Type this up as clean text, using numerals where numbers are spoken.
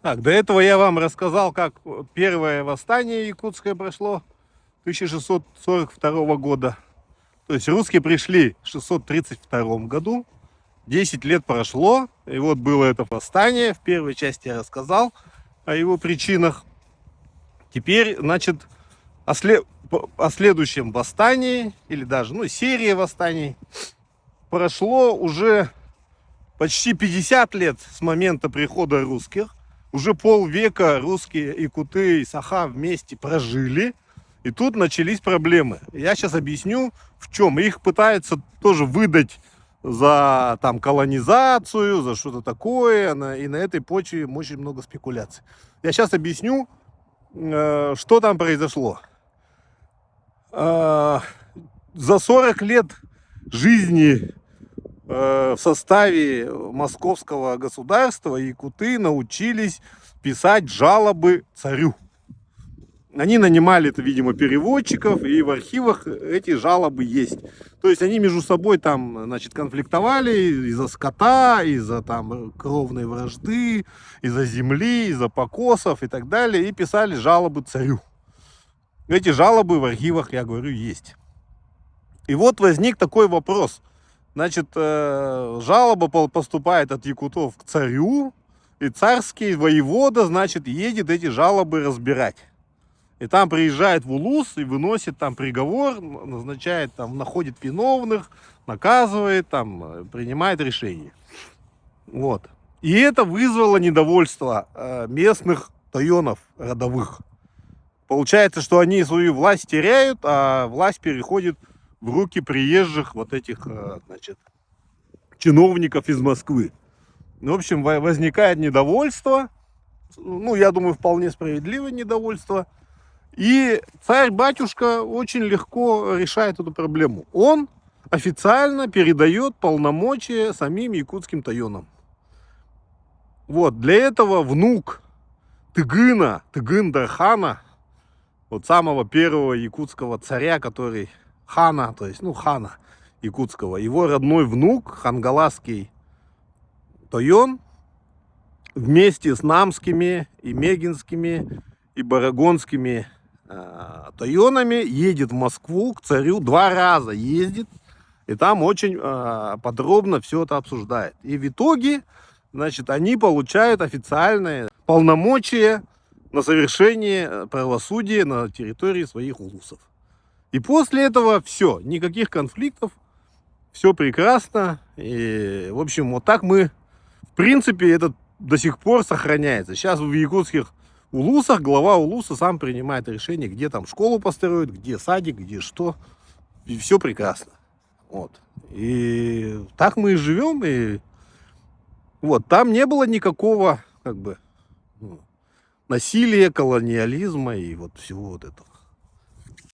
Так, до этого я вам рассказал, как первое восстание якутское прошло 1642 года. То есть русские пришли в 632 году, 10 лет прошло, и вот было это восстание. В первой части я рассказал о его причинах. Теперь, значит, о следующем восстании, или даже, серии восстаний, прошло уже почти 50 лет с момента прихода русских. Уже полвека русские, якуты и саха вместе прожили. И тут начались проблемы. Я сейчас объясню, в чем. Их пытаются тоже выдать за там колонизацию, за что-то такое. И на этой почве очень много спекуляций. Я сейчас объясню, что там произошло. За 40 лет жизни в составе московского государства якуты научились писать жалобы царю. Они нанимали, это, видимо, переводчиков, и в архивах эти жалобы есть. То есть они между собой там, значит, конфликтовали из-за скота, из-за там кровной вражды, из-за земли, из-за покосов и так далее, и писали жалобы царю. Эти жалобы в архивах, я говорю, есть. И вот возник такой вопрос. Значит, жалоба поступает от якутов к царю, и царский воевода, значит, едет эти жалобы разбирать. И там приезжает в Улус и выносит там приговор, назначает, там, находит виновных, наказывает, там, принимает решение. Вот. И это вызвало недовольство местных тойонов родовых. Получается, что они свою власть теряют, а власть переходит в руки приезжих вот этих, значит, чиновников из Москвы. В общем, возникает недовольство, я думаю, вполне справедливое недовольство. И царь-батюшка очень легко решает эту проблему. Он официально передает полномочия самим якутским тойонам. Вот, для этого внук Тыгына, Тыгын-Дархана, вот самого первого якутского царя, который хана, то есть, хана якутского, его родной внук, хангаласский тойон, вместе с намскими и мегинскими и барагонскими тойонами едет в Москву к царю, 2 раза ездит, и там очень подробно все это обсуждает. И в итоге, значит, они получают официальные полномочия на совершение правосудия на территории своих улусов. И после этого все, никаких конфликтов, все прекрасно. И, в общем, вот так мы, в принципе, это до сих пор сохраняется. Сейчас в якутских улусах глава улуса сам принимает решение, где там школу построить, где садик, где что. И все прекрасно. Вот. И так мы и живем. И вот, там не было никакого, насилия, колониализма и вот всего вот этого.